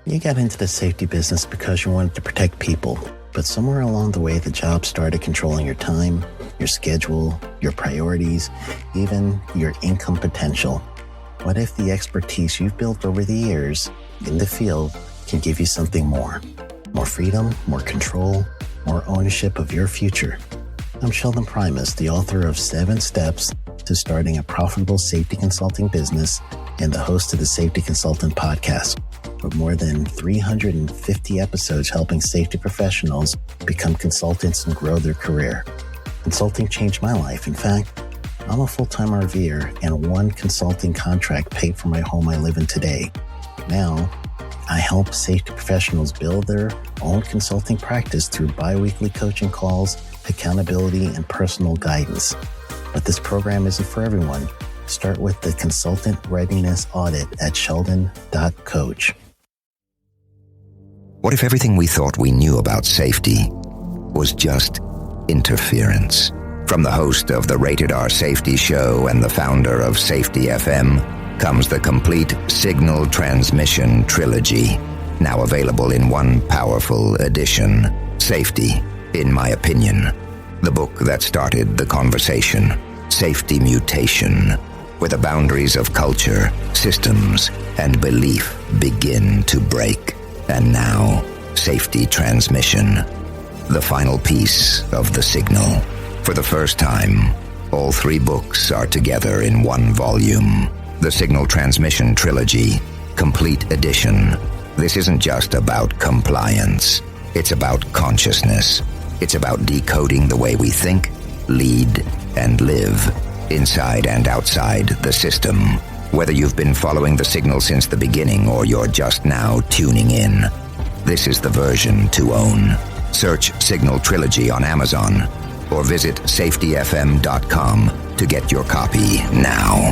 You got into the safety business because you wanted to protect people, but somewhere along the way the job started controlling your time, your schedule, your priorities, even your income potential. What if the expertise you've built over the years in the field can give you something more? More freedom, more control, more ownership of your future. I'm Sheldon Primus, the author of 7 Steps to Starting a Profitable Safety Consulting Business and the host of the Safety Consultant Podcast, with more than 350 episodes helping safety professionals become consultants and grow their career. Consulting changed my life. In fact, I'm a full-time RVer, and one consulting contract paid for my home I live in today. Now, I help safety professionals build their own consulting practice through bi-weekly coaching calls, accountability, and personal guidance. But this program isn't for everyone. Start with the Consultant Readiness Audit at sheldon.coach. What if everything we thought we knew about safety was just interference? From the host of the Rated R Safety Show and the founder of Safety FM comes the complete Signal Transmission Trilogy, now available in one powerful edition. Safety, in my opinion, the book that started the conversation. Safety Mutation, where the boundaries of culture, systems, and belief begin to break. And now, Safety Transmission, the final piece of the signal. For the first time, all 3 books are together in one volume. The Signal Transmission Trilogy, Complete Edition. This isn't just about compliance. It's about consciousness. It's about decoding the way we think, lead, and live, inside and outside the system. Whether you've been following the signal since the beginning or you're just now tuning in, this is the version to own. Search Signal Trilogy on Amazon or visit safetyfm.com to get your copy now.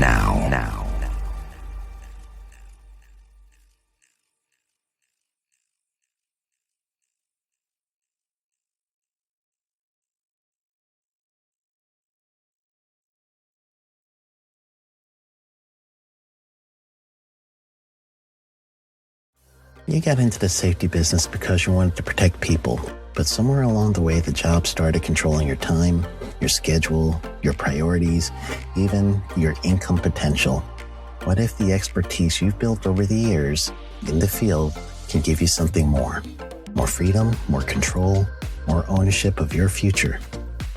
You got into the safety business because you wanted to protect people, but somewhere along the way the job started controlling your time, your schedule, your priorities, even your income potential. What if the expertise you've built over the years in the field can give you something more? More freedom, more control, more ownership of your future.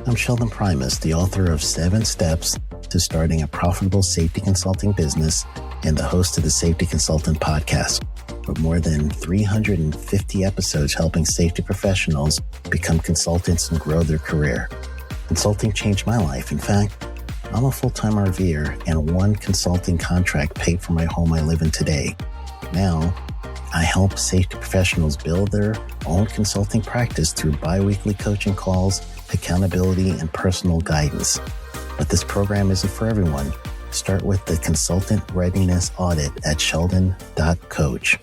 I'm Sheldon Primus, the author of 7 Steps to Starting a Profitable Safety Consulting Business and the host of the Safety Consultant Podcast, with more than 350 episodes helping safety professionals become consultants and grow their career. Consulting changed my life. In fact, I'm a full-time RVer, and one consulting contract paid for my home I live in today. Now, I help safety professionals build their own consulting practice through bi-weekly coaching calls, accountability, and personal guidance. But this program isn't for everyone. Start with the Consultant Readiness Audit at sheldon.coach.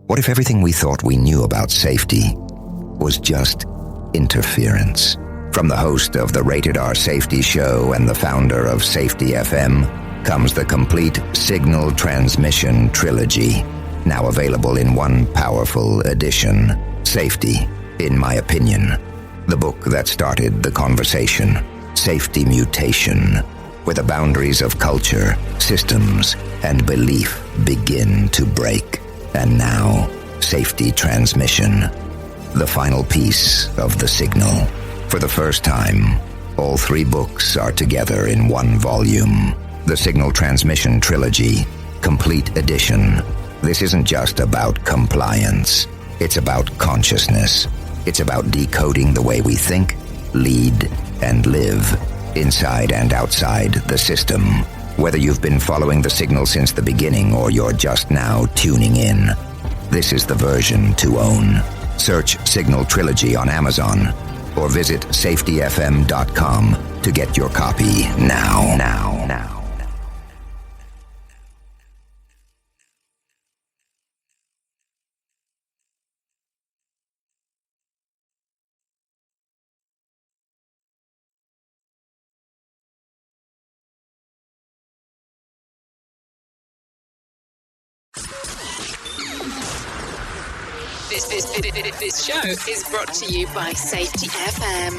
What if everything we thought we knew about safety was just interference? From the host of the Rated R Safety Show and the founder of Safety FM comes the complete Signal Transmission Trilogy, now available in one powerful edition. Safety, in my opinion, the book that started the conversation. Safety Mutation, where the boundaries of culture, systems, and belief begin to break. And now, Safety Transmission, the final piece of the signal. For the first time, all 3 books are together in one volume. The Signal Transmission Trilogy, Complete Edition. This isn't just about compliance. It's about consciousness. It's about decoding the way we think, lead, and live, inside and outside the system. Whether you've been following the signal since the beginning or you're just now tuning in, this is the version to own. Search Signal Trilogy on Amazon or visit safetyfm.com to get your copy now. This show is brought to you by Safety FM.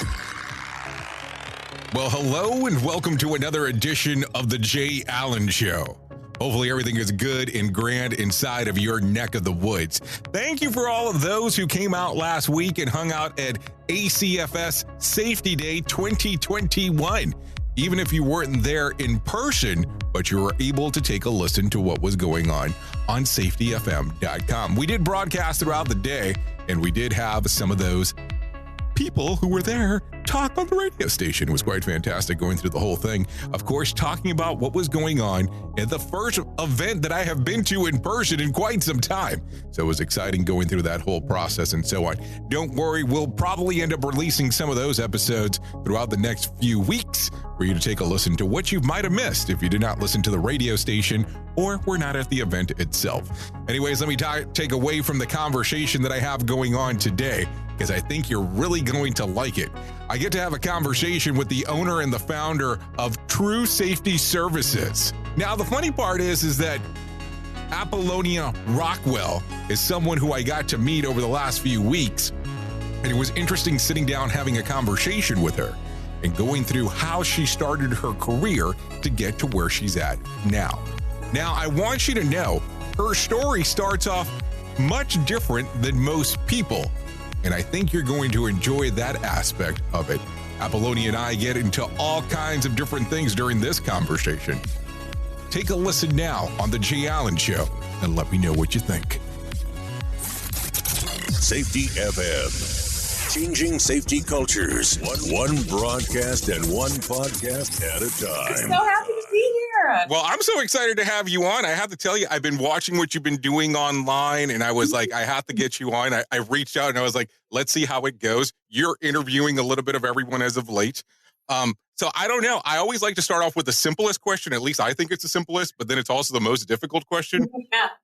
Well, hello and welcome to another edition of the Jay Allen Show. Hopefully everything is good and grand inside of your neck of the woods. Thank you for all of those who came out last week and hung out at ACFS Safety Day 2021. Even if you weren't there in person, but you were able to take a listen to what was going on safetyfm.com. We did broadcast throughout the day, and we did have some of those people who were there talk on the radio station. It was quite fantastic going through the whole thing. Of course, talking about what was going on at the first event that I have been to in person in quite some time. So it was exciting going through that whole process and so on. Don't worry, we'll probably end up releasing some of those episodes throughout the next few weeks for you to take a listen to what you might have missed if you did not listen to the radio station or were not at the event itself. Anyways, let me take away from the conversation that I have going on today, because I think you're really going to like it. I get to have a conversation with the owner and the founder of True Safety Services. Now, the funny part is that Apolonia Rockwell is someone who I got to meet over the last few weeks, and it was interesting sitting down having a conversation with her and going through how she started her career to get to where she's at now. Now, I want you to know her story starts off much different than most people, and I think you're going to enjoy that aspect of it. Apolonia and I get into all kinds of different things during this conversation. Take a listen now on The Jay Allen Show and let me know what you think. Safety FM. Changing safety cultures. One broadcast and one podcast at a time. I'm so happy to be here. Well, I'm so excited to have you on. I have to tell you, I've been watching what you've been doing online, and I was like, I have to get you on. I reached out and I was like, let's see how it goes. You're interviewing a little bit of everyone as of late. So I don't know. I always like to start off with the simplest question. At least I think it's the simplest, but then it's also the most difficult question.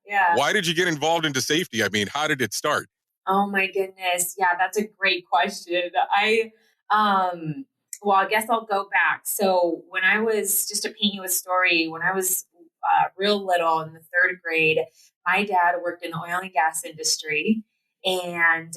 Yeah. Why did you get involved into safety? I mean, how did it start? Oh my goodness. Yeah, that's a great question. Well, I guess I'll go back. So when I was, just to paint you a story, when I was real little in the third grade, my dad worked in the oil and gas industry. And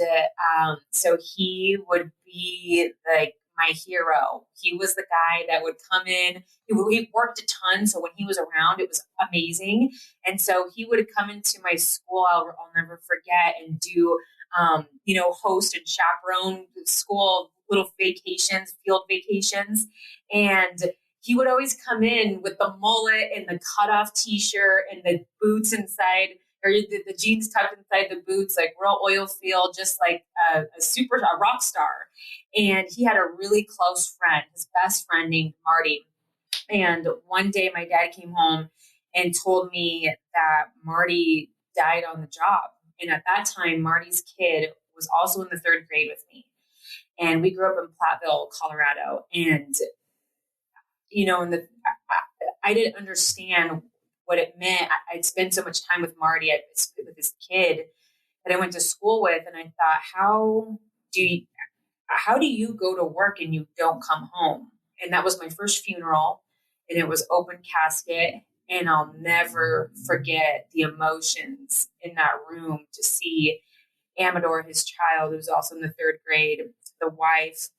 so he would be like my hero. He was the guy that would come in. He worked a ton. So when he was around, it was amazing. And so he would come into my school, I'll never forget, and do, host and chaperone school little vacations, field vacations. And he would always come in with the mullet and the cutoff t-shirt and the boots inside, or the jeans tucked inside the boots, like real oil field, just like a rock star. And he had a really close friend, his best friend named Marty. And one day my dad came home and told me that Marty died on the job. And at that time, Marty's kid was also in the third grade with me. And we grew up in Platteville, Colorado. And, I didn't understand what it meant. I'd spent so much time with Marty, with this kid that I went to school with. And I thought, how do you go to work and you don't come home? And that was my first funeral, and it was open casket. And I'll never forget the emotions in that room to see Amador, his child, who was also in the third grade, the wife,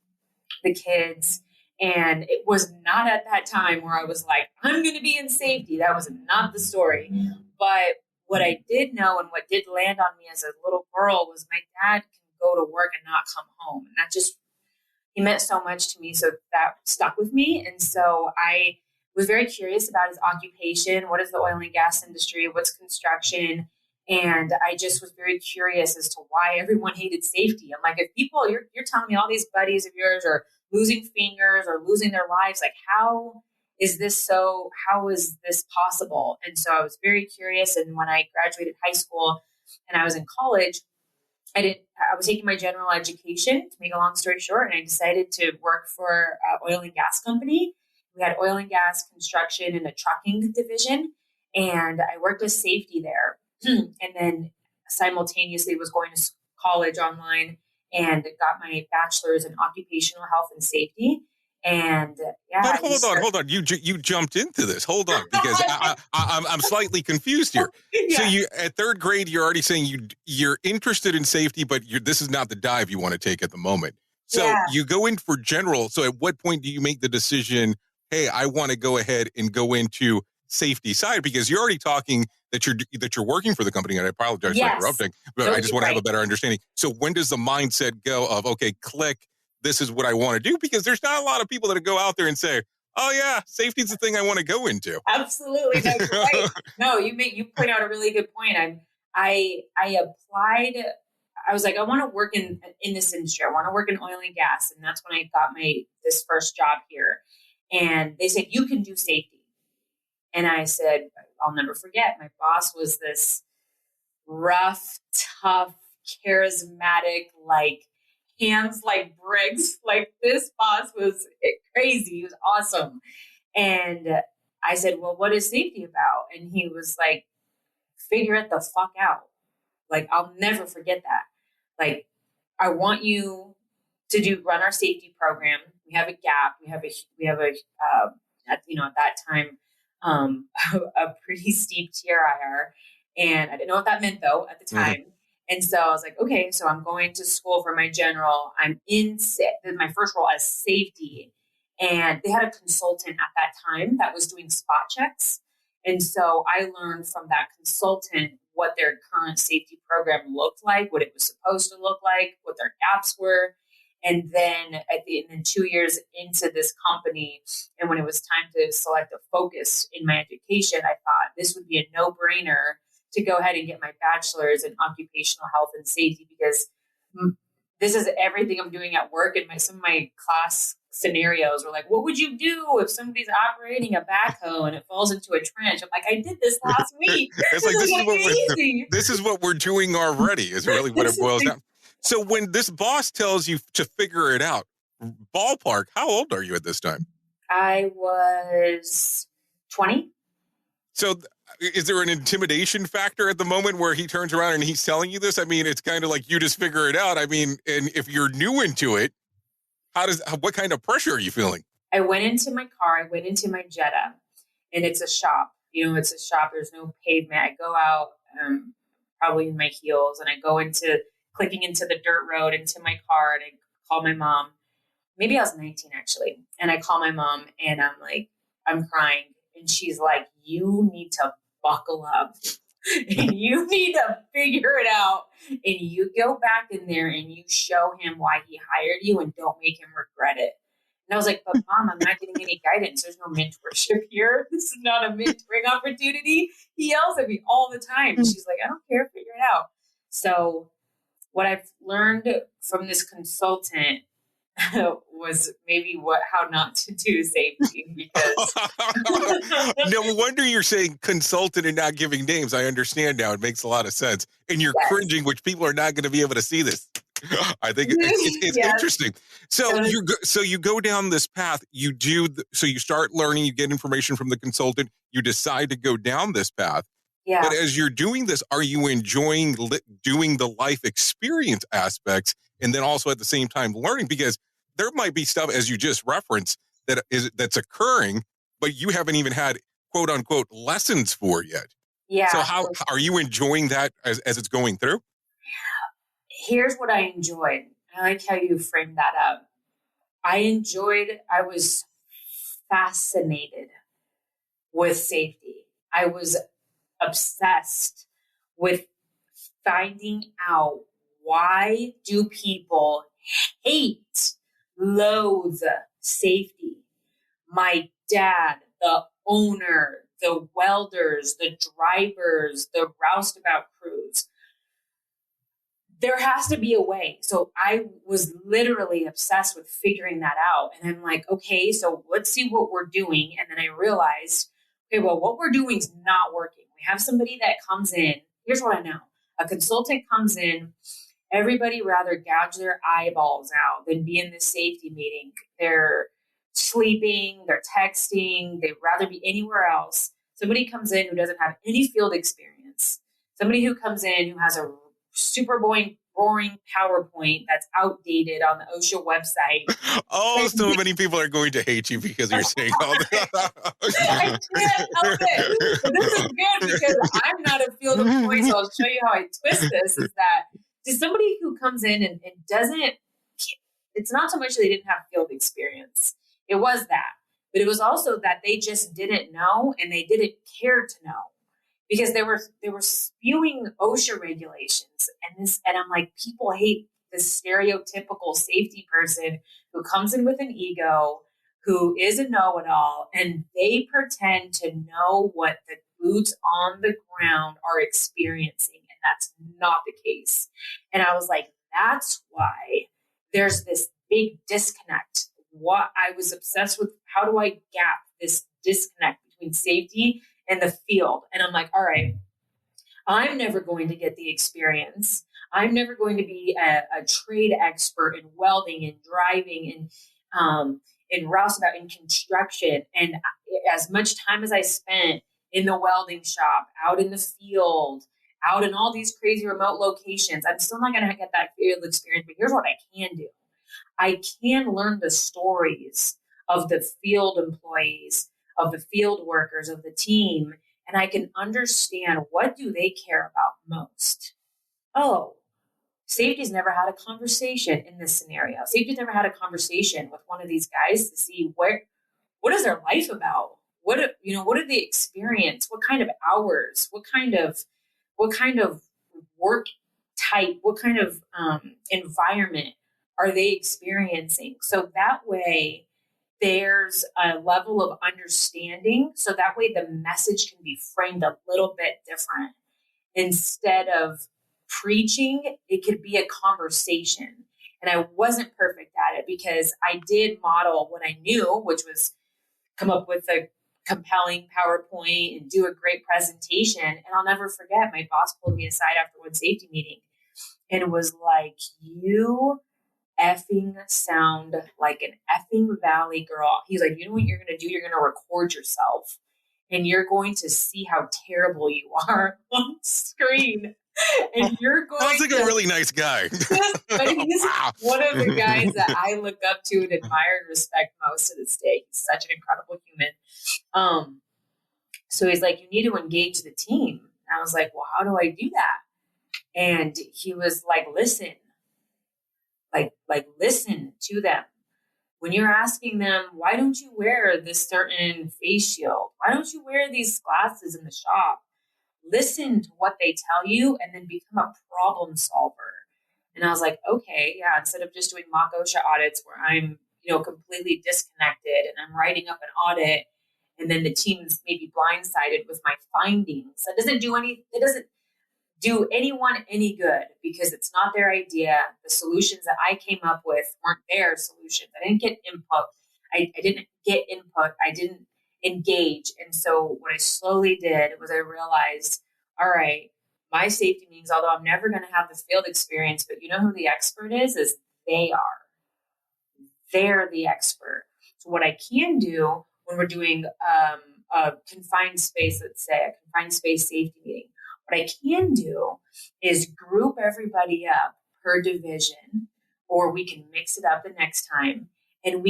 the kids. And it was not at that time where I was like, I'm going to be in safety. That was not the story. But what I did know and what did land on me as a little girl was my dad can go to work and not come home. And that he meant so much to me. So that stuck with me. And so I was very curious about his occupation. What is the oil and gas industry? What's construction? And I just was very curious as to why everyone hated safety. I'm like, if people, you're telling me all these buddies of yours are losing fingers or losing their lives, like how is this possible? And so I was very curious. And when I graduated high school and I was in college, I was taking my general education, to make a long story short, and I decided to work for an oil and gas company. We had oil and gas, construction, and a trucking division. And I worked as safety there. And then simultaneously was going to college online and got my bachelor's in occupational health and safety. And But hold on. You jumped into this. Hold on, because I'm slightly confused here. Yeah. So you at third grade, you're already saying you're interested in safety, but this is not the dive you want to take at the moment. So you go in for general. So at what point do you make the decision? Hey, I want to go ahead and go into safety side, because you're already talking that you're working for the company. And I apologize for interrupting, but I just want to have a better understanding. So when does the mindset go of, okay, click, this is what I want to do? Because there's not a lot of people that go out there and say, oh yeah, safety's the thing I want to go into. Absolutely. No, you're right. No, you point out a really good point. I applied. I was like, I want to work in this industry. I want to work in oil and gas. And that's when I got this first job here. And they said, you can do safety. And I said, I'll never forget. My boss was this rough, tough, charismatic, like hands like bricks. Like this boss was crazy. He was awesome. And I said, well, what is safety about? And he was like, figure it the fuck out. Like, I'll never forget that. Like, I want you to run our safety program. We have a gap. We have at that time, a pretty steep TRIR. And I didn't know what that meant though at the time. Mm-hmm. And so I was like, okay, so I'm going to school for my general. I'm in my first role as safety. And they had a consultant at that time that was doing spot checks. And so I learned from that consultant what their current safety program looked like, what it was supposed to look like, what their gaps were. And then 2 years into this company, and when it was time to select a focus in my education, I thought this would be a no-brainer to go ahead and get my bachelor's in occupational health and safety, because this is everything I'm doing at work. And some of my class scenarios were like, what would you do if somebody's operating a backhoe and it falls into a trench? I'm like, I did this last week. It's like, this is what we're doing already, is really what it boils down. So when this boss tells you to figure it out, ballpark, how old are you at this time? I was 20. So is there an intimidation factor at the moment where he turns around and he's telling you this? I mean, it's kind of like you just figure it out. I mean, and if you're new into it, what kind of pressure are you feeling? I went into my car. I went into my Jetta, and it's a shop. It's a shop. There's no pavement. I go out probably in my heels, and I go clicking into the dirt road into my car, and I call my mom. Maybe I was 19 actually. And I call my mom, and I'm like, I'm crying. And she's like, you need to buckle up and you need to figure it out. And you go back in there and you show him why he hired you, and don't make him regret it. And I was like, but Mom, I'm not getting any guidance. There's no mentorship here. This is not a mentoring opportunity. He yells at me all the time. And she's like, I don't care, figure it out. So what I've learned from this consultant was maybe how not to do safety, because no wonder you're saying consultant and not giving names. I understand now. It makes a lot of sense. And you're cringing, which people are not going to be able to see this. I think it's interesting. So you go down this path. You start learning. You get information from the consultant. You decide to go down this path. Yeah. But as you're doing this, are you enjoying doing the life experience aspects, and then also at the same time learning? Because there might be stuff, as you just referenced, that's occurring, but you haven't even had quote unquote lessons for yet. Yeah. So how are you enjoying that as it's going through? Here's what I enjoyed. I like how you framed that up. I was fascinated with safety. I was obsessed with finding out, why do people loathe safety? My dad, the owner, the welders, the drivers, the roustabout crews. There has to be a way. So I was literally obsessed with figuring that out. And I'm like, okay, so let's see what we're doing. And then I realized, okay, well, what we're doing is not working. We have somebody that comes in. Here's what I know. A consultant comes in. Everybody rather gouge their eyeballs out than be in this safety meeting. They're sleeping, they're texting, they'd rather be anywhere else. Somebody comes in who doesn't have any field experience. Somebody who comes in who has a super boring PowerPoint that's outdated on the OSHA website. Oh, so many people are going to hate you because you're saying all that. I can't help it. But this is good because I'm not a field employee, so I'll show you how I twist this, is that to somebody who comes in and doesn't, it's not so much that they didn't have field experience. It was that. But it was also that they just didn't know and they didn't care to know. Because they were spewing OSHA regulations and I'm like, people hate this stereotypical safety person who comes in with an ego, who is a know-it-all, and they pretend to know what the boots on the ground are experiencing, and that's not the case. And I was like, that's why there's this big disconnect. What I was obsessed with, how do I gap this disconnect between safety and the field? And I'm like, all right, I'm never going to get the experience. I'm never going to be a trade expert in welding and driving and in roustabout, in construction. And as much time as I spent in the welding shop, out in the field, out in all these crazy remote locations, I'm still not going to get that field experience. But here's what I can do. I can learn the stories of the field employees, of the field workers, of the team, and I can understand, what do they care about most? Oh, safety's never had a conversation in this scenario. Safety's never had a conversation with one of these guys to see what is their life about? What do they experience? What kind of hours? What kind of work type? What kind of environment are they experiencing? So that way there's a level of understanding. So that way the message can be framed a little bit different. Instead of preaching, it could be a conversation. And I wasn't perfect at it because I did model what I knew, which was come up with a compelling PowerPoint and do a great presentation. And I'll never forget, my boss pulled me aside after one safety meeting and was like, you effing sound like an effing Valley girl. He's like, you know what you're going to do? You're going to record yourself and you're going to see how terrible you are on screen. And you're going sounds like a really nice guy. But he's one of the guys that I look up to and admire and respect most to this day. He's such an incredible human. So he's like, you need to engage the team. And I was like, well, how do I do that? And he was like, listen. Like listen to them. When you're asking them, why don't you wear this certain face shield? Why don't you wear these glasses in the shop? Listen to what they tell you and then become a problem solver. And I was like, okay, yeah, instead of just doing mock OSHA audits where I'm, completely disconnected and I'm writing up an audit and then the team's maybe blindsided with my findings. It doesn't do anyone any good because it's not their idea. The solutions that I came up with weren't their solutions. I didn't get input. I didn't get input. I didn't engage. And so what I slowly did was I realized, all right, my safety meetings, although I'm never going to have the field experience, but you know who the expert is they are. They're the expert. So what I can do when we're doing a confined space, let's say a confined space safety meeting, what I can do is group everybody up per division, or we can mix it up the next time. And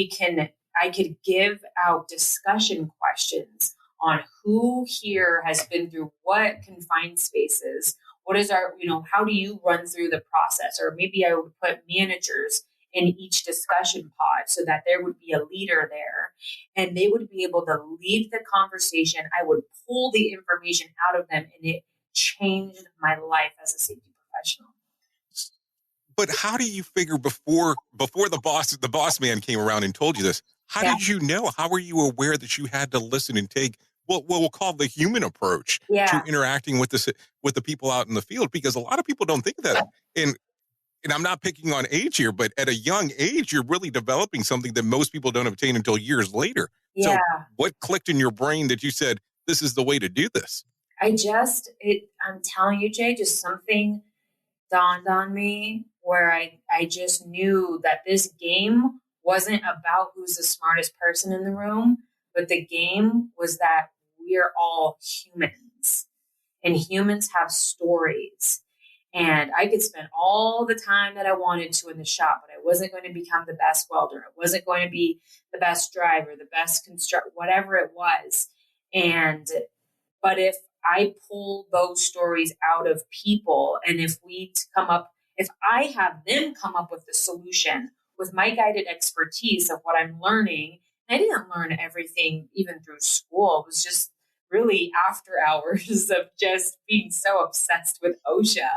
I could give out discussion questions on who here has been through what confined spaces. What is our, how do you run through the process? Or maybe I would put managers in each discussion pod so that there would be a leader there and they would be able to lead the conversation. I would pull the information out of them, and it changed my life as a safety professional. But how do you figure before the boss man came around and told you this? How did you know? How were you aware that you had to listen and take what we'll call the human approach to interacting with the people out in the field? Because a lot of people don't think of that. And I'm not picking on age here, but at a young age, you're really developing something that most people don't obtain until years later. Yeah. So what clicked in your brain that you said, this is the way to do this? I'm telling you, Jay, just something dawned on me where I just knew that this game wasn't about who's the smartest person in the room, but the game was that we're all humans and humans have stories. And I could spend all the time that I wanted to in the shop, but I wasn't going to become the best welder. I wasn't going to be the best driver, the best whatever it was. But if I pull those stories out of people, and if I have them come up with the solution with my guided expertise of what I'm learning, I didn't learn everything even through school. It was just really after hours of just being so obsessed with OSHA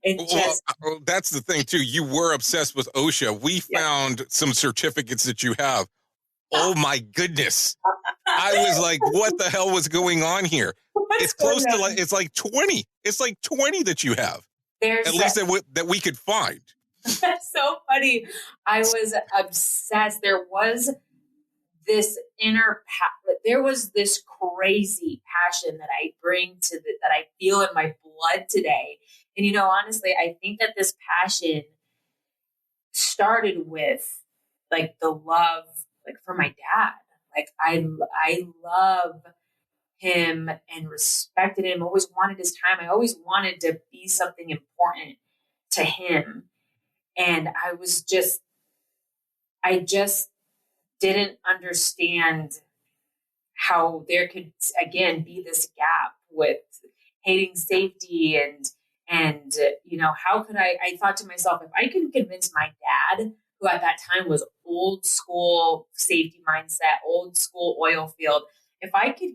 and just. Well, that's the thing too. You were obsessed with OSHA. We found some certificates that you have. Oh my goodness. I was like, what the hell was going on here? It's close to it's like 20. It's like 20 that you have. At least that we could find. That's so funny. I was obsessed. There was this there was this crazy passion that I bring that I feel in my blood today. And, honestly, I think that this passion started with like the love, like for my dad. Like I love him and respected him, always wanted his time. I always wanted to be something important to him. And I just didn't understand how there could, again, be this gap with hating safety and how could I thought to myself, if I could convince my dad, who at that time was old school safety mindset, old school oil field, if I could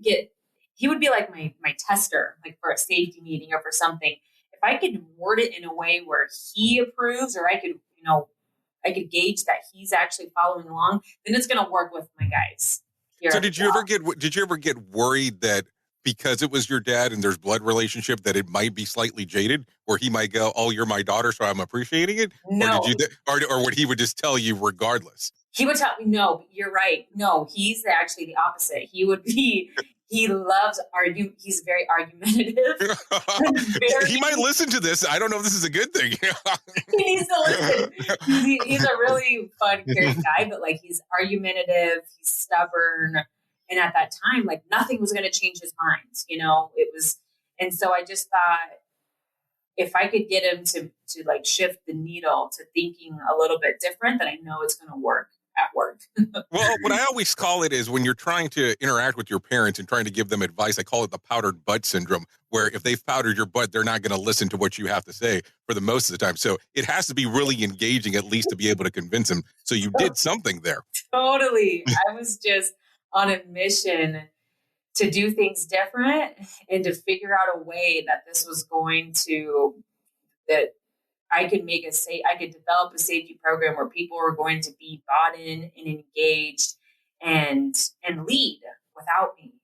he would be like my tester, like for a safety meeting or for something. If I could word it in a way where he approves, or I could, I could gauge that he's actually following along, then it's going to work with my guys. So did you ever get worried that because it was your dad and there's blood relationship that it might be slightly jaded, or he might go, "Oh, you're my daughter, so I'm appreciating it"? No. Or would he would just tell you regardless? He would tell me, "No, you're right. No, he's actually the opposite. He loves argue. He's very argumentative. He might listen to this. I don't know if this is a good thing. He needs to listen. He's a really fun, caring guy, but like he's argumentative, he's stubborn. And at that time, like nothing was going to change his mind. It was. And so I just thought if I could get him to like shift the needle to thinking a little bit different, then I know it's going to work at work. Well, what I always call it is when you're trying to interact with your parents and trying to give them advice, I call it the powdered butt syndrome, where if they've powdered your butt, they're not going to listen to what you have to say for the most of the time. So it has to be really engaging, at least to be able to convince them. So you did something there. Totally. I was just on a mission to do things different and to figure out a way that this was going to, that I could I could develop a safety program where people were going to be bought in and engaged and lead without me.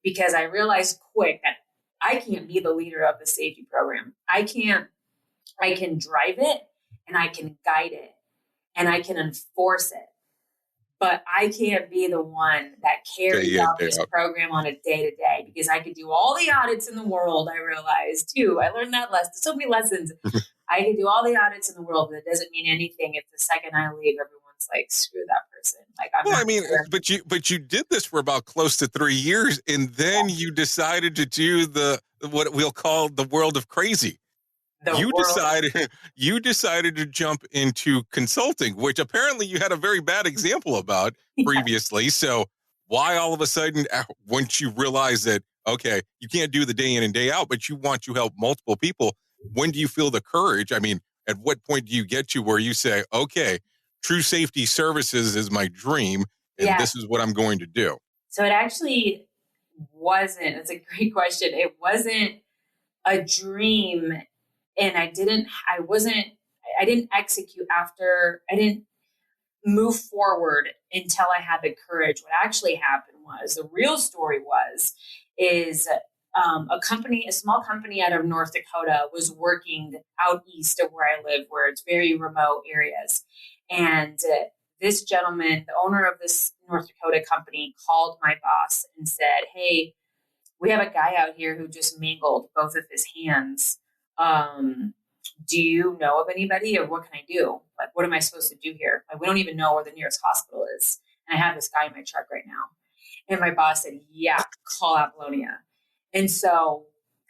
Because I realized quick that I can't be the leader of the safety program. I can drive it and I can guide it and I can enforce it. But I can't be the one that carries out this program on a day-to-day, because I could do all the audits in the world, I realized, too. I learned that lesson. So many lessons. I could do all the audits in the world, but it doesn't mean anything if the second I leave, everyone's like, screw that person. Like, but you did this for about close to 3 years, and then you decided to do what we'll call the world of crazy. You decided to jump into consulting, which apparently you had a very bad example about previously. So why all of a sudden, once you realize that, okay, you can't do the day in and day out, but you want to help multiple people, when do you feel the courage? I mean, at what point do you get to where you say, okay, True Safety Services is my dream, and this is what I'm going to do? So it actually wasn't. It's a great question. It wasn't a dream. And I didn't execute after, I didn't move forward until I had the courage. What actually happened was, the real story is a small company out of North Dakota was working out east of where I live, where it's very remote areas. And this gentleman, the owner of this North Dakota company, called my boss and said, "Hey, we have a guy out here who just mangled both of his hands. Do you know of anybody, or what can I do? Like, what am I supposed to do here? Like, we don't even know where the nearest hospital is. And I have this guy in my truck right now." And my boss said, "Yeah, call Apolonia." And so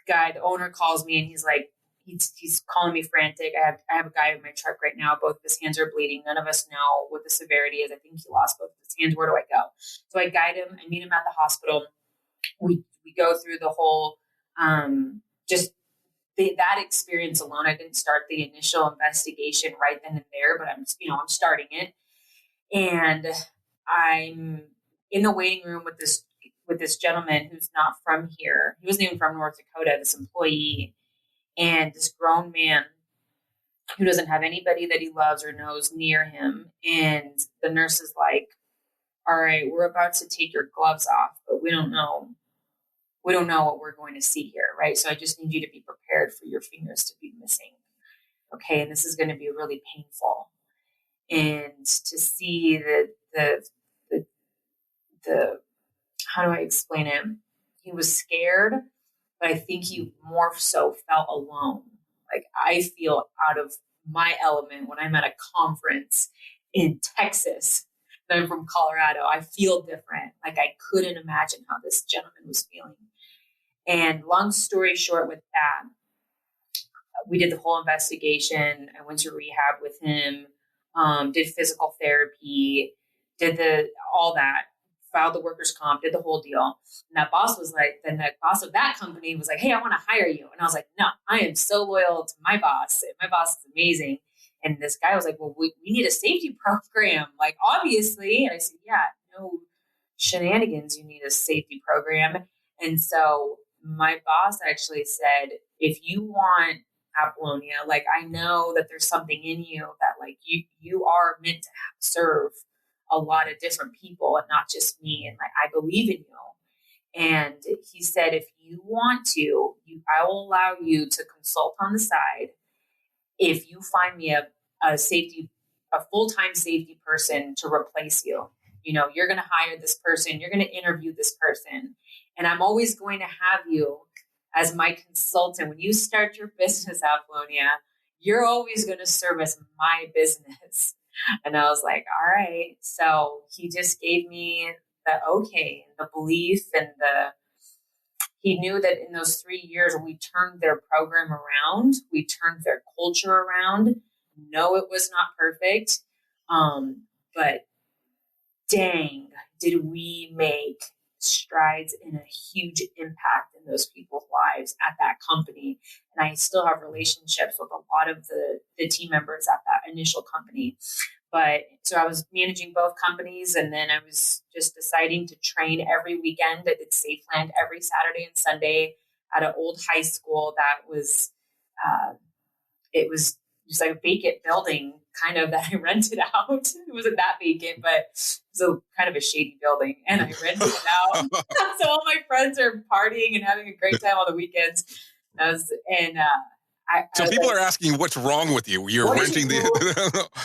the owner calls me and he's like, he's calling me frantic. I have a guy in my truck right now. Both of his hands are bleeding. None of us know what the severity is. I think he lost both of his hands. Where do I go? So I guide him. I meet him at the hospital. We go through the whole that experience alone. I didn't start the initial investigation right then and there, but I'm starting it. And I'm in the waiting room with this gentleman who's not from here. He wasn't even from North Dakota, this employee, and this grown man who doesn't have anybody that he loves or knows near him. And the nurse is like, all right, we're about to take your gloves off, but we don't know what we're going to see here, right? So I just need you to be prepared for your fingers to be missing. Okay, and this is going to be really painful. And to see the how do I explain it? He was scared, but I think he more so felt alone. Like, I feel out of my element when I'm at a conference in Texas. I'm from Colorado. I feel different. Like, I couldn't imagine how this gentleman was feeling. And long story short with that, we did the whole investigation. I went to rehab with him, did physical therapy, did all that, filed the workers' comp, did the whole deal. And that boss was like, then the boss of that company was like, hey, I want to hire you. And I was like, no, I am so loyal to my boss. My boss is amazing. And this guy was like, well, we need a safety program, like, obviously. And I said, yeah, no shenanigans. You need a safety program. And so my boss actually said, if you want Apolonia, like, I know that there's something in you that, like, you are meant to serve a lot of different people and not just me. And, like, I believe in you. And he said, if you want to, I will allow you to consult on the side. If you find me a full-time safety person to replace you, you're going to hire this person, you're going to interview this person. And I'm always going to have you as my consultant. When you start your business, Apolonia, you're always going to service my business. And I was like, all right. So he just gave me the okay, and the belief, and he knew that in those 3 years, we turned their program around. We turned their culture around. No, it was not perfect. But dang, did we make strides in a huge impact in those people's lives at that company. And I still have relationships with a lot of the team members at that initial company. But so I was managing both companies, and then I was just deciding to train every weekend. I did Safeland every Saturday and Sunday at an old high school that was, it was just like a vacant building kind of that I rented out. It wasn't that vacant, but it was a kind of a shady building, and I rented it out. So all my friends are partying and having a great time on the weekends. So people are asking, what's wrong with you? You're renting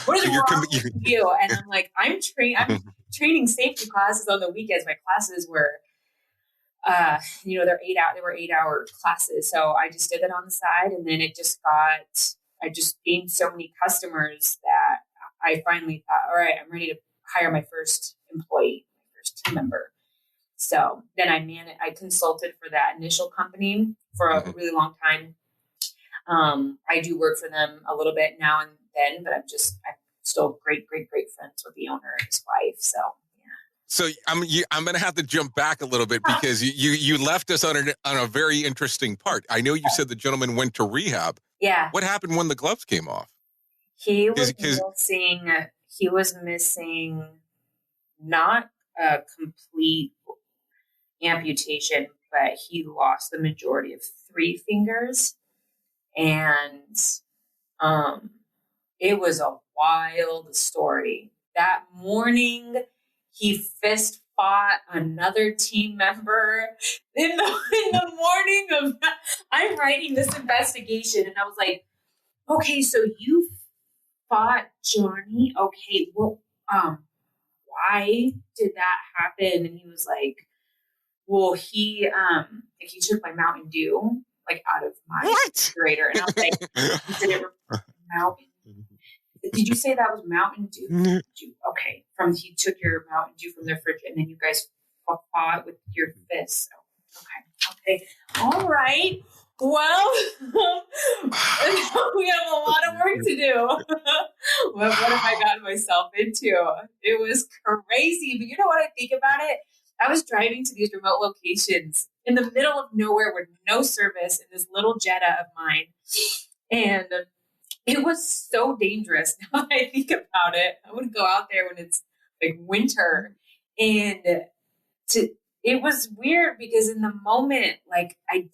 what is wrong with you? And I'm like, I'm training safety classes on the weekends. My classes were, they're 8-hour classes. So I just did that on the side, and then I just gained so many customers that I finally thought, all right, I'm ready to hire my first employee, my first team member. So then I consulted for that initial company for a really long time. I do work for them a little bit now and then, but I'm still great friends with the owner and his wife. So, yeah. So I'm going to have to jump back a little bit because you left us on a very interesting part. I know you said the gentleman went to rehab. Yeah. What happened when the gloves came off? He was missing not a complete amputation, but he lost the majority of 3 fingers. And it was a wild story. That morning, he fist fought another team member. In the morning of, I'm writing this investigation, and I was like, okay, so you fought Johnny? Okay, well, why did that happen? And he was like, well, he took my Mountain Dew, like, out of my refrigerator. And I was like, did you say that was Mountain Dew? Okay. He took your Mountain Dew from the fridge, and then you guys fought with your fists. So, okay. All right. Well, we have a lot of work to do. What have I gotten myself into? It was crazy. But you know what I think about it? I was driving to these remote locations in the middle of nowhere with no service in this little Jetta of mine. And it was so dangerous. Now that I think about it, I would go out there when it's like winter. And it was weird because in the moment, like I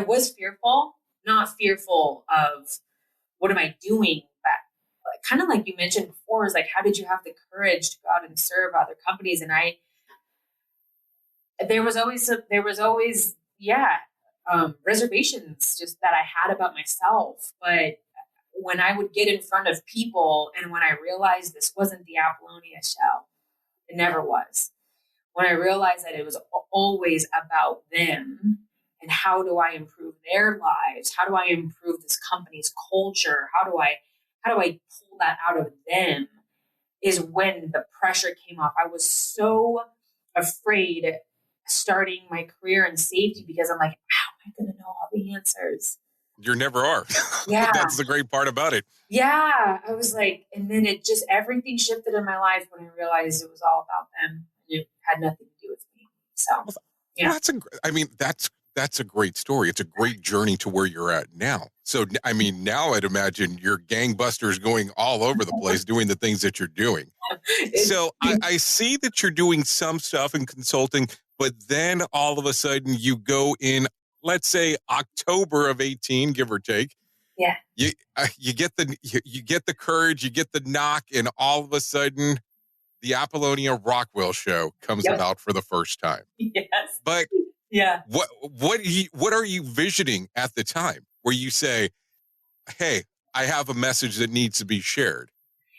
was fearful, not fearful of what am I doing, but kind of like you mentioned before, is like, how did you have the courage to go out and serve other companies? And there was always reservations just that I had about myself. But when I would get in front of people and when I realized this wasn't the Apolonia show, it never was. When I realized that it was always about them and how do I improve their lives? How do I improve this company's culture? How do I pull that out of them is when the pressure came off. I was so afraid starting my career in safety because I'm like, how am I going to know all the answers? You never are. Yeah. That's the great part about it. Yeah. I was like, and then everything shifted in my life when I realized it was all about them. It had nothing to do with me. So, yeah. That's a great story. It's a great journey to where you're at now. So, I mean, now I'd imagine you're gangbusters going all over the place doing the things that you're doing. So I see that you're doing some stuff in consulting, but then all of a sudden you go in, let's say October of 18, give or take. Yeah. You get the courage, you get the knock, and all of a sudden the Apolonia Rockwell show comes about for the first time. Yes. But yeah. What are you visioning at the time where you say, hey, I have a message that needs to be shared?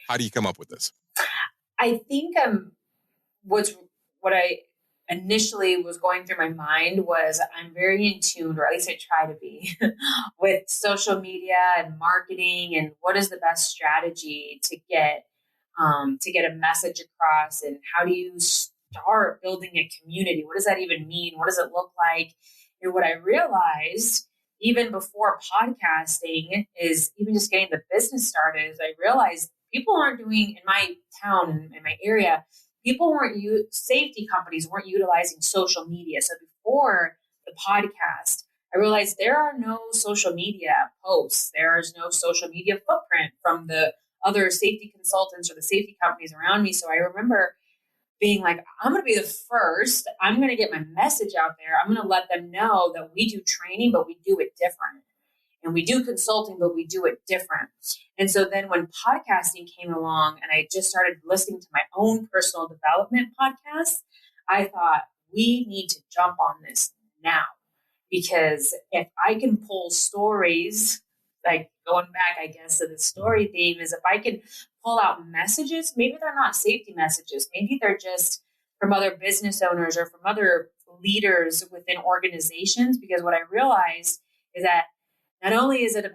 How do you come up with this? I think what I initially was going through my mind was I'm very in tune, or at least I try to be, with social media and marketing and what is the best strategy to get a message across, and how do you start building a community? What does that even mean? What does it look like? And what I realized even before podcasting is even just getting the business started is I realized people aren't doing, in my town, in my area, safety companies weren't utilizing social media. So before the podcast, I realized there are no social media posts. There's no social media footprint from the other safety consultants or the safety companies around me. So I remember being like, I'm going to be the first. I'm going to get my message out there. I'm going to let them know that we do training, but we do it different. And we do consulting, but we do it different. And so then when podcasting came along and I just started listening to my own personal development podcasts, I thought we need to jump on this now. Because if I can pull stories, like going back, I guess, to the story theme, is if I can pull out messages, maybe they're not safety messages. Maybe they're just from other business owners or from other leaders within organizations. Because what I realized is that not only is it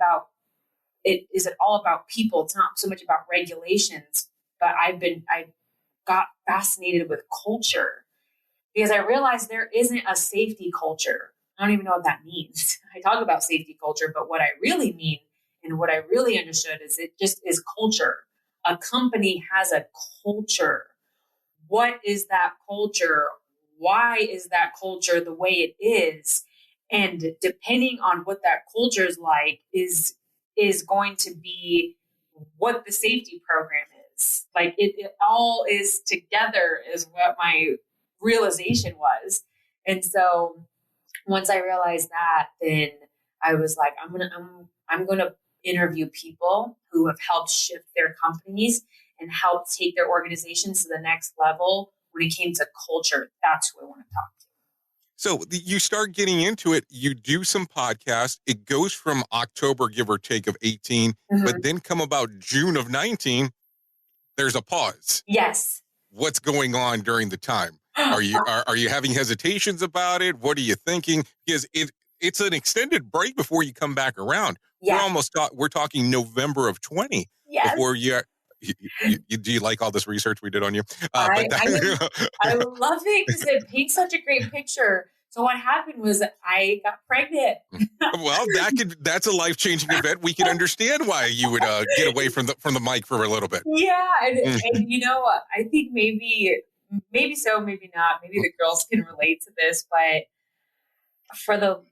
all about people, it's not so much about regulations, but I got fascinated with culture because I realized there isn't a safety culture. I don't even know what that means. I talk about safety culture, but what I really mean and what I really understood is it just is culture. A company has a culture. What is that culture? Why is that culture the way it is? And depending on what that culture is like is going to be what the safety program is. Like it all is together is what my realization was. And so once I realized that, then I was like, I'm gonna interview people who have helped shift their companies and help take their organizations to the next level when it came to culture. That's who I want to talk to. So you start getting into it. You do some podcasts. It goes from October, give or take, of 18, but then come about June of 19, there's a pause. Yes. What's going on during the time? Are you having hesitations about it? What are you thinking? Because it's an extended break before you come back around. Yeah. We're talking November of 20 before you. Do you like all this research we did on you? I love it because it paints such a great picture. So what happened was I got pregnant. Well, that's a life-changing event. We can understand why you would get away from the mic for a little bit. Yeah. And you know, I think maybe so, maybe not. Maybe the girls can relate to this, but for the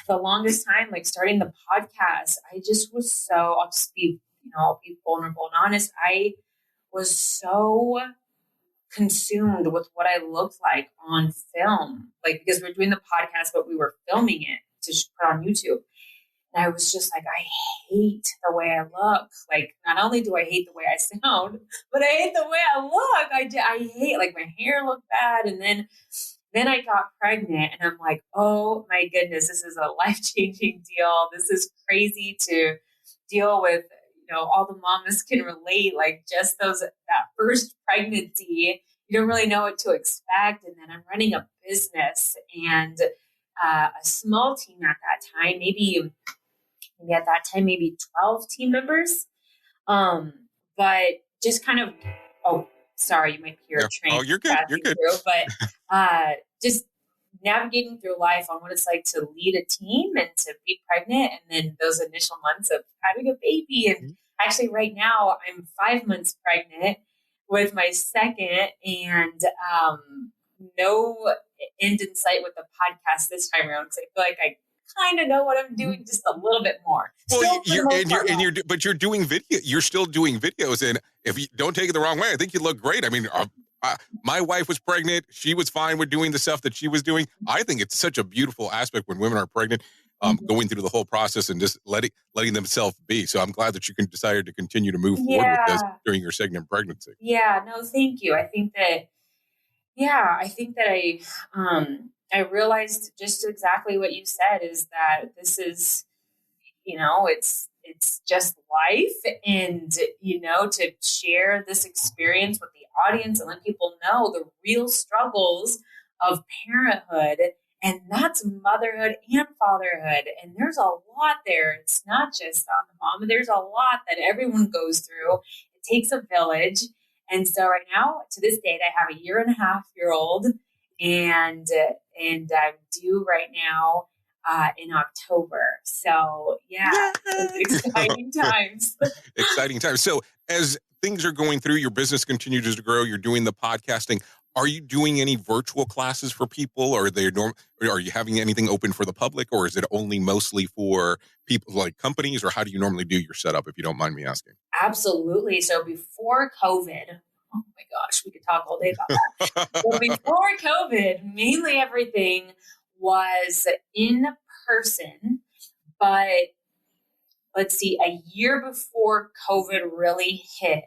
longest time, like starting the podcast, I just was so, I'll just be, I'll be vulnerable and honest. I was so consumed with what I looked like on film, like because we're doing the podcast, but we were filming it to put on YouTube. And I was just like, I hate the way I look. Like, not only do I hate the way I sound, but I hate the way I look. I hate, like, my hair looked bad. And then I got pregnant and I'm like, oh my goodness, this is a life-changing deal. This is crazy to deal with. All the mamas can relate, like just that first pregnancy, you don't really know what to expect. And then I'm running a business and a small team at that time, maybe 12 team members. But just kind of, sorry, you might hear a train. Oh, you're good. You're good. Through, but just navigating through life on what it's like to lead a team and to be pregnant, and then those initial months of having a baby. And actually right now I'm 5 months pregnant with my second, and no end in sight with the podcast this time around, because I feel like I kind of know what I'm doing just a little bit more. Well, but you're doing video. You're still doing videos, and if you don't take it the wrong way, I think you look great. I mean, my wife was pregnant; she was fine with doing the stuff that she was doing. I think it's such a beautiful aspect when women are pregnant, going through the whole process and just letting themselves be. So I'm glad that you can decide to continue to move forward with this during your second pregnancy. Yeah, no, thank you. I think that I realized just exactly what you said, is that this is, it's just life, and, to share this experience with the audience and let people know the real struggles of parenthood. And that's motherhood and fatherhood. And there's a lot there. It's not just on the mom. There's a lot that everyone goes through. It takes a village. And so right now, to this date, I have a 1.5-year-old, and I'm due right now in October. So it's exciting times. Exciting times. So as things are going through, your business continues to grow, you're doing the podcasting. Are you doing any virtual classes for people? Or are you having anything open for the public? Or is it only mostly for people like companies? Or how do you normally do your setup, if you don't mind me asking? Absolutely. So before COVID, oh my gosh, we could talk all day about that. So before COVID, mainly everything was in person. But let's see, a year before COVID really hit,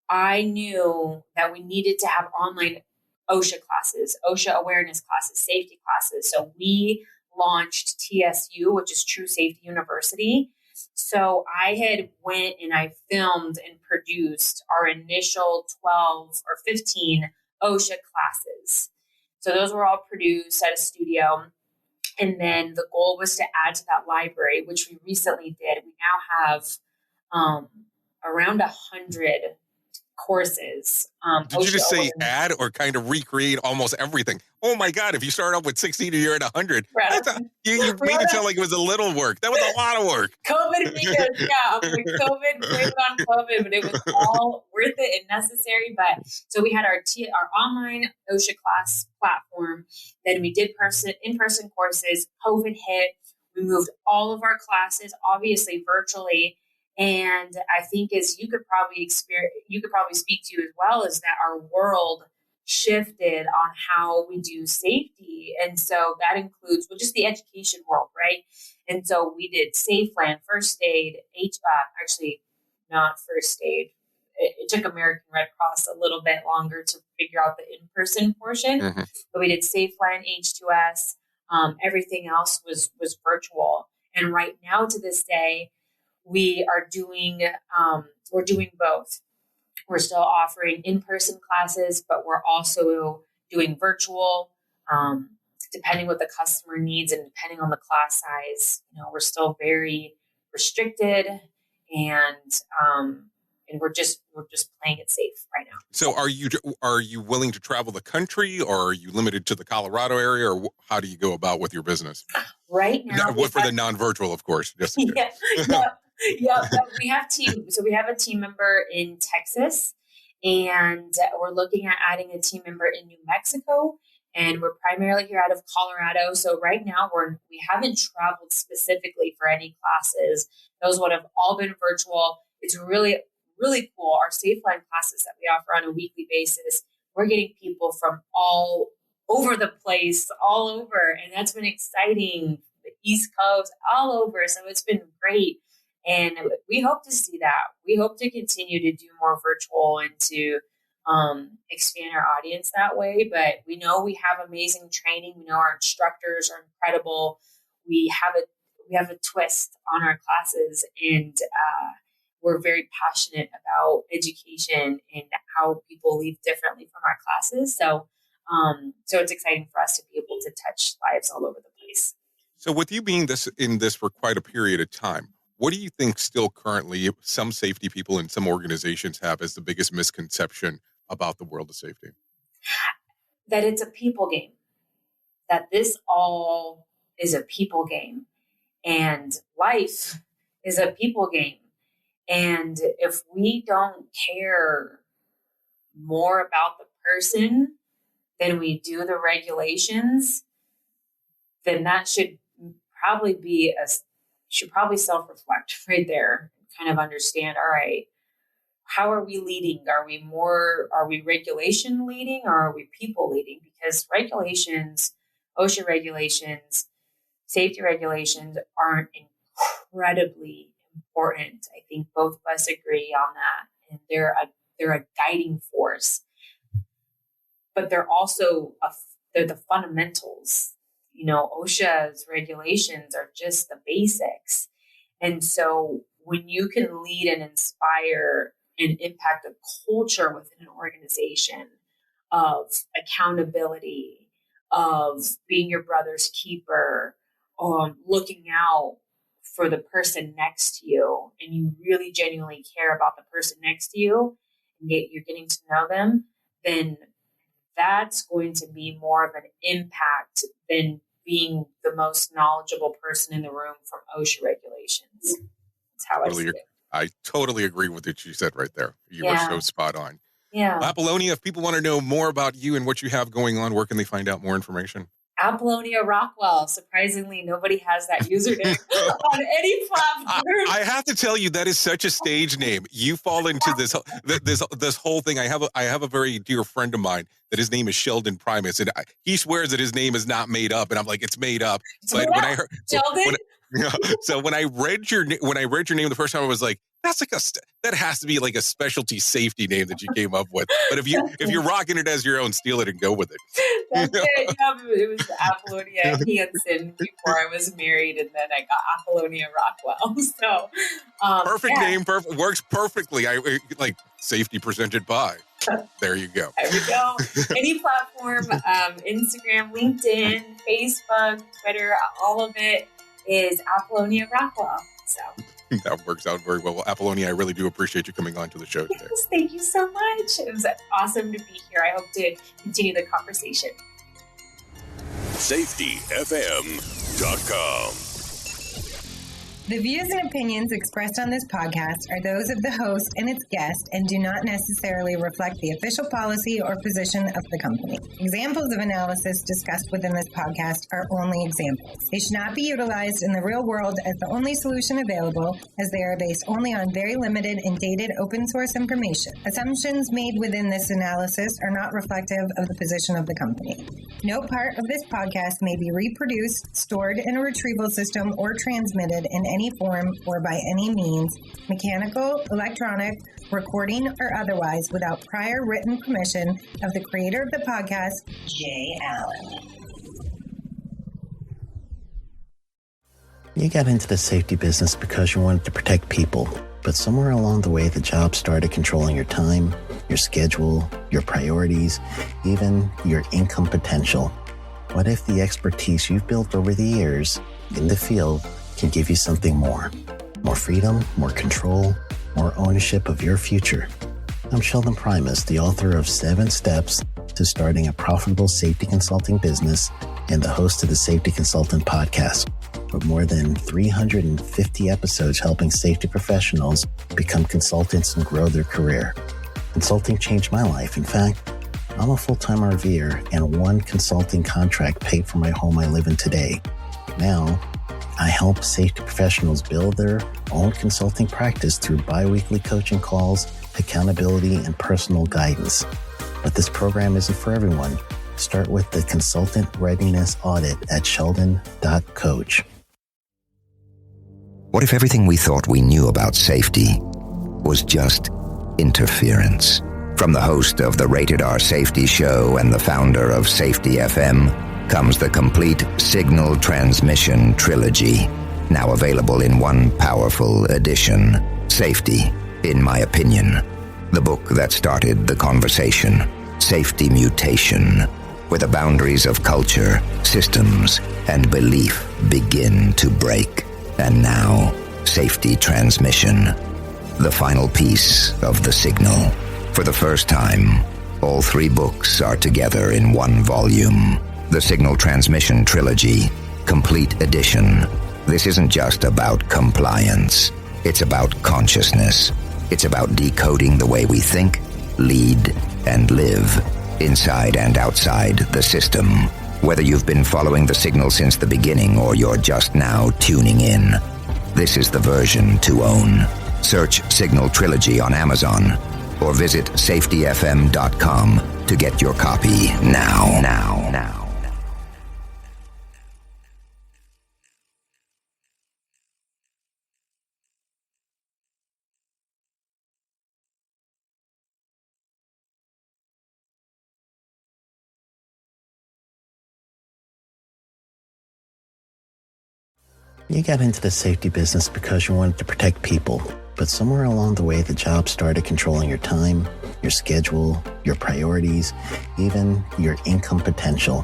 I knew that we needed to have online OSHA classes, OSHA awareness classes, safety classes. So we launched TSU, which is True Safety University. So I had went and I filmed and produced our initial 12 or 15 OSHA classes. So those were all produced at a studio. And then the goal was to add to that library, which we recently did. We now have around 100 courses. Did you just say add or kind of recreate almost everything? Oh my God, if you start off with 16 and you're at 100, you made it sound like it was a little work. That was a lot of work. COVID made us, COVID, blame it on COVID, but it was all worth it and necessary. But so we had our online OSHA class platform. Then we did in-person courses. COVID hit. We moved all of our classes, obviously virtually. And I think, as you could probably speak to as well, is that our world shifted on how we do safety. And so that includes, just the education world, right? And so we did SafeLand, first aid, actually not first aid. It took American Red Cross a little bit longer to figure out the in-person portion, but we did SafeLand, H2S. Everything else was virtual. And right now, to this day, we are doing, we're doing both. We're still offering in-person classes, but we're also doing virtual, depending what the customer needs and depending on the class size. We're still very restricted, and and we're just playing it safe right now. So are you willing to travel the country, or are you limited to the Colorado area, or how do you go about with your business? Right now, for the non-virtual, of course. Just yeah. We have we have a team member in Texas, and we're looking at adding a team member in New Mexico, and we're primarily here out of Colorado. So right now we haven't traveled specifically for any classes. Those would have all been virtual. It's really, really cool. Our Safe Line classes that we offer on a weekly basis, we're getting people from all over the place, all over. And that's been exciting. The East Coast, all over. So it's been great. And we hope to see that. We hope to continue to do more virtual and to expand our audience that way. But we know we have amazing training. We know our instructors are incredible. We have a twist on our classes, and we're very passionate about education and how people leave differently from our classes. So it's exciting for us to be able to touch lives all over the place. So with you being in this for quite a period of time, what do you think still currently some safety people and some organizations have as the biggest misconception about the world of safety? That it's a people game, that this all is a people game, and life is a people game. And if we don't care more about the person than we do the regulations, then that should probably self-reflect right there, kind of understand, all right, how are we leading? Are we regulation leading, or are we people leading? Because regulations, OSHA regulations, safety regulations aren't incredibly important. I think both of us agree on that. And they're a guiding force, but they're also they're the fundamentals. OSHA's regulations are just the basics. And so when you can lead and inspire and impact a culture within an organization of accountability, of being your brother's keeper, looking out for the person next to you, and you really genuinely care about the person next to you, and you're getting to know them, then that's going to be more of an impact than being the most knowledgeable person in the room from OSHA regulations. That's how I see it. I totally agree with what you said right there. You were so spot on. Yeah. Apolonia, if people want to know more about you and what you have going on, where can they find out more information? Apolonia Rockwell. Surprisingly, nobody has that username on any platform. I have to tell you, that is such a stage name. You fall into this whole thing. I have a very dear friend of mine that his name is Sheldon Primus, and he swears that his name is not made up, and I'm like, it's made up. But when I heard Sheldon. So when I read your name the first time, I was like, that has to be like a specialty safety name that you came up with. But if you're rocking it as your own, steal it and go with it. That's it. Yeah, it was Apolonia Hansen before I was married, and then I got Apolonia Rockwell. So perfect name, works perfectly. I like safety presented by. There you go. There we go. Any platform, Instagram, LinkedIn, Facebook, Twitter, all of it is Apolonia Rockwell. So that works out very well. Well, Apolonia, I really do appreciate you coming on to the show today. Yes, thank you so much. It was awesome to be here. I hope to continue the conversation. SafetyFM.com. The views and opinions expressed on this podcast are those of the host and its guest and do not necessarily reflect the official policy or position of the company. Examples of analysis discussed within this podcast are only examples. They should not be utilized in the real world as the only solution available, as they are based only on very limited and dated open source information. Assumptions made within this analysis are not reflective of the position of the company. No part of this podcast may be reproduced, stored in a retrieval system, or transmitted in any form or by any means, mechanical, electronic, recording, or otherwise, without prior written permission of the creator of the podcast, Jay Allen. You got into the safety business because you wanted to protect people, but somewhere along the way, the job started controlling your time, your schedule, your priorities, even your income potential. What if the expertise you've built over the years in the field can give you something more? More freedom, more control, more ownership of your future. I'm Sheldon Primus, the author of 7 Steps to Starting a Profitable Safety Consulting Business and the host of the Safety Consultant Podcast, with more than 350 episodes helping safety professionals become consultants and grow their career. Consulting changed my life. In fact, I'm a full-time RVer, and one consulting contract paid for my home I live in today. Now, I help safety professionals build their own consulting practice through bi-weekly coaching calls, accountability, and personal guidance. But this program isn't for everyone. Start with the Consultant Readiness Audit at sheldon.coach. What if everything we thought we knew about safety was just interference? From the host of the Rated R Safety Show and the founder of Safety FM comes the complete Signal Transmission Trilogy, now available in one powerful edition. Safety, in my opinion, the book that started the conversation. Safety Mutation, where the boundaries of culture, systems, and belief begin to break. And now, Safety Transmission, the final piece of the signal. For the first time, all 3 books are together in one volume. The Signal Transmission Trilogy, Complete Edition. This isn't just about compliance. It's about consciousness. It's about decoding the way we think, lead, and live, inside and outside the system. Whether you've been following the signal since the beginning or you're just now tuning in, this is the version to own. Search Signal Trilogy on Amazon or visit safetyfm.com to get your copy now. You got into the safety business because you wanted to protect people, but somewhere along the way, the job started controlling your time, your schedule, your priorities, even your income potential.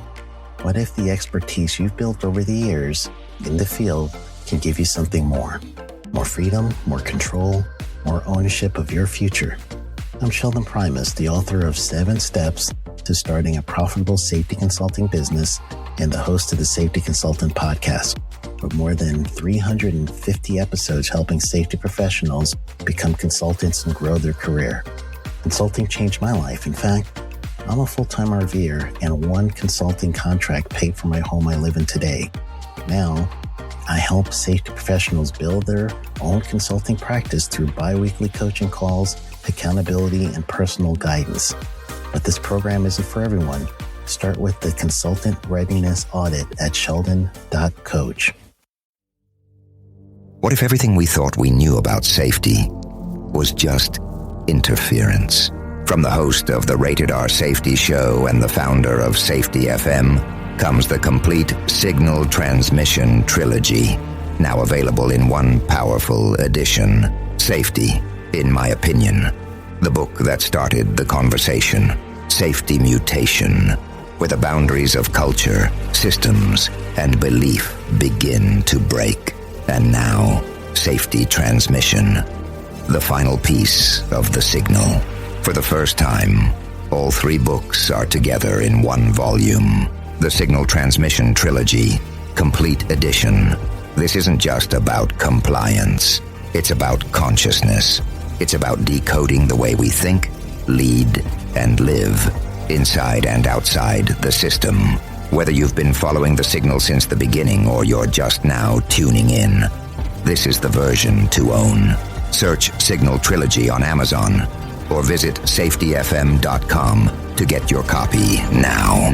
What if the expertise you've built over the years in the field can give you something more? More freedom, more control, more ownership of your future. I'm Sheldon Primus, the author of 7 Steps to Starting a Profitable Safety Consulting Business and the host of the Safety Consultant Podcast, with more than 350 episodes helping safety professionals become consultants and grow their career. Consulting changed my life. In fact, I'm a full-time RVer, and one consulting contract paid for my home I live in today. Now, I help safety professionals build their own consulting practice through bi-weekly coaching calls, accountability, and personal guidance. But this program isn't for everyone. Start with the Consultant Readiness Audit at sheldon.coach. What if everything we thought we knew about safety was just interference? From the host of the Rated R Safety Show and the founder of Safety FM comes the complete Signal Transmission Trilogy, now available in one powerful edition. Safety, in my opinion, the book that started the conversation. Safety Mutation, where the boundaries of culture, systems, and belief begin to break. And now, Safety Transmission, the final piece of the signal. For the first time, all 3 books are together in one volume. The Signal Transmission Trilogy, Complete Edition. This isn't just about compliance. It's about consciousness. It's about decoding the way we think, lead, and live, inside and outside the system. Whether you've been following the signal since the beginning or you're just now tuning in, this is the version to own. Search Signal Trilogy on Amazon or visit safetyfm.com to get your copy now.